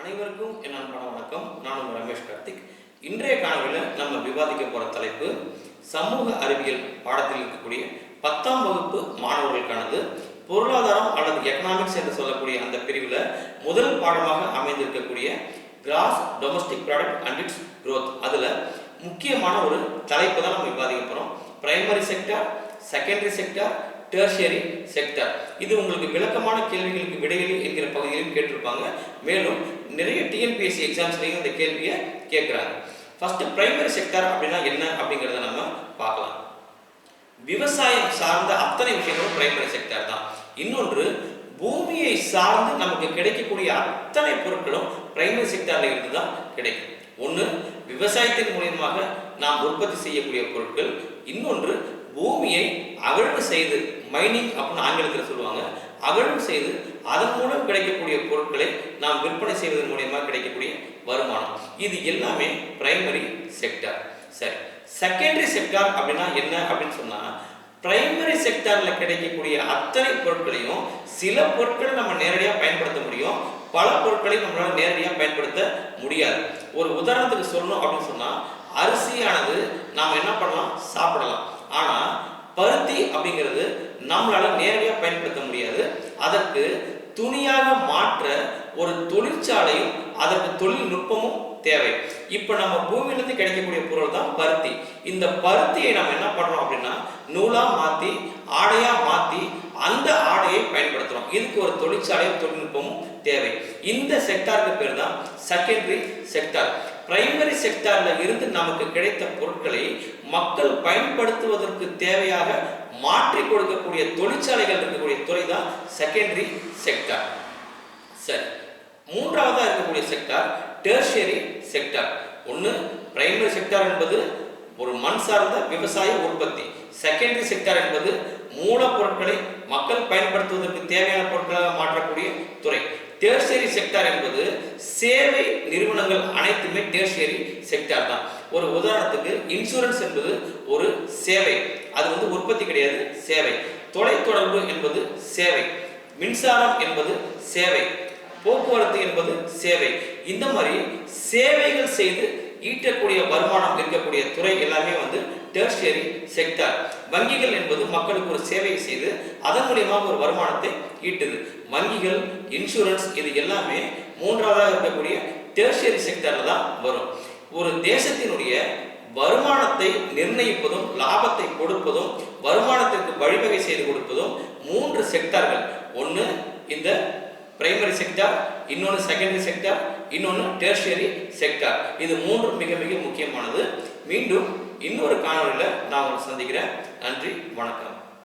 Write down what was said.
அனைவருக்கும் என் அன்பான வணக்கம். நான் உங்கள் ரமேஷ் கார்த்திக். இன்றைய காணொளியில் நம்ம விவாதிக்க போகிற தலைப்பு சமூக அறிவியல் பாடத்தில் இருக்கக்கூடிய 10ஆம் வகுப்பு மாணவர்களுக்கானது. பொருளாதாரம் அல்லது எக்கனாமிக்ஸ் என்று சொல்லக்கூடிய அந்த பிரிவில் முதல் பாடமாக அமைந்திருக்கக்கூடிய gross domestic product and it's growth. அதில் முக்கியமான ஒரு தலைப்பு தான் நம்ம விவாதிக்க போகிறோம். Primary sector, secondary sector, tertiary sector. இது உங்களுக்கு விளக்கமான கேள்விகளுக்கு விடையிலி என்கிற பகுதியிலும் கேட்டிருப்பாங்க. மேலும் நிறைய டிஎன்பிஎஸ்சி எக்ஸாம்ஸ்லையும் இந்த கேள்வியை கேட்குறாங்க. ஃபர்ஸ்ட் பிரைமரி செக்டார் அப்படின்னா என்ன அப்படிங்கிறத நம்ம பார்க்கலாம். விவசாயம் சார்ந்த அத்தனை விஷயங்களும் பிரைமரி செக்டார் தான். இன்னொன்று, பூமியை சார்ந்து நமக்கு கிடைக்கக்கூடிய அத்தனை பொருட்களும் பிரைமரி செக்டார்ல இருந்து தான் கிடைக்கும். ஒன்று, விவசாயத்தின் மூலியமாக நாம் உற்பத்தி செய்யக்கூடிய பொருட்கள். இன்னொன்று, பூமியை அகழ்வு செய்து, மைனிங் அப்படின்னு ஆங்கிலத்தில் சொல்லுவாங்க, அகழ்வு செய்து அதன் மூலம் கிடைக்கக்கூடிய பொருட்களை நாம் விற்பனை செய்வதன் மூலமாக கிடைக்கக்கூடிய வருமானம். இது எல்லாமே பிரைமரி செக்டார். சரி, செகண்டரி செக்டார் அப்படின்னா என்ன அப்படின்னு சொன்னா, பிரைமரி செக்டார்ல கிடைக்கக்கூடிய அத்தனை பொருட்களையும் சில பொருட்களை நம்ம நேரடியாக பயன்படுத்த முடியும், பல பொருட்களை நம்மளால நேரடியாக பயன்படுத்த முடியாது. ஒரு உதாரணத்துக்கு சொல்லணும் அப்படின்னு சொன்னா, அரிசியானது நாம் என்ன பண்ணலாம், சாப்பிடலாம். ஆனா பருத்தி அப்படிங்கிறது நம்மளால நேரடியாக பயன்படுத்த முடியாது. அதற்கு துணியாக மாற்ற ஒரு தொழிற்சாலையும் அதற்கு தொழில்நுட்பமும் தேவை. இப்ப நம்ம பூமியிலிருந்து கிடைக்கக்கூடிய பொருள் தான் பருத்தி. இந்த பருத்தியை நம்ம என்ன பண்றோம் அப்படின்னா, நூலா மாத்தி, ஆடையா மாத்தி அந்த ஆடையை பயன்படுத்துறோம். இதுக்கு ஒரு தொழிற்சாலையும் தொழில்நுட்பமும் தேவை. இந்த செக்டாருக்கு பேர் தான் செகண்டரி செக்டார். பிரைமரி செக்டார்ல இருந்து நமக்கு கிடைத்த பொருட்களை மக்கள் பயன்படுத்துவதற்கு தேவையாக மாற்றி கொடுக்கக்கூடிய தொழிற்சாலைகள் இருக்கக்கூடிய துறை தான் செகண்டரி செக்டார். சரி, மூன்றாவதா இருக்கக்கூடிய செக்டார் டெர்ஷியரி செக்டார். ஒன்று, பிரைமரி செக்டார் என்பது ஒரு மண் சார்ந்த விவசாய உற்பத்தி. செகண்டரி செக்டார் என்பது மூலப்பொருட்களை மக்கள் பயன்படுத்துவதற்கு தேவையான பொருட்களாக மாற்றக்கூடிய துறை. டெர்ஷியரி செக்டார் என்பது சேவை நிறுவனங்கள் அனைத்துமே டெர்ஷியரி செக்டார் தான். ஒரு உதாரணத்துக்கு, இன்சூரன்ஸ் என்பது ஒரு சேவை, அது உற்பத்தி கிடையாது, சேவை. தொலைத்தொடர்பு என்பது சேவை, மின்சாரம் என்பது சேவை, போக்குவரத்து என்பது சேவை. இந்த மாதிரி சேவைகள் செய்து ஈட்டக்கூடிய வருமானம் இருக்கக்கூடிய துறை எல்லாமே டெர்ஷியரி செக்டார். வங்கிகள் என்பது மக்களுக்கு ஒரு சேவை செய்து அதன் மூலியமாக ஒரு வருமானத்தை ஈட்டுது. வங்கிகள், இன்சூரன்ஸ், இது எல்லாமே மூன்றாவதாக இருக்கக்கூடிய டெர்ஷியரி செக்டார்ல தான் வரும். ஒரு தேசத்தினுடைய வருமானத்தை நிர்ணயிப்பதும், லாபத்தை கொடுப்பதும், வருமானத்திற்கு வழிவகை செய்து கொடுப்பதும் மூன்று செக்டார்கள். ஒன்று இந்த பிரைமரி செக்டார், இன்னொன்று செகண்டரி செக்டார், இன்னொன்று டெர்ஷியரி செக்டார். இது மூன்றும் மிக மிக முக்கியமானது. மீண்டும் இன்னொரு காணொளியில் நான் உங்களை சந்திக்கிறேன். நன்றி, வணக்கம்.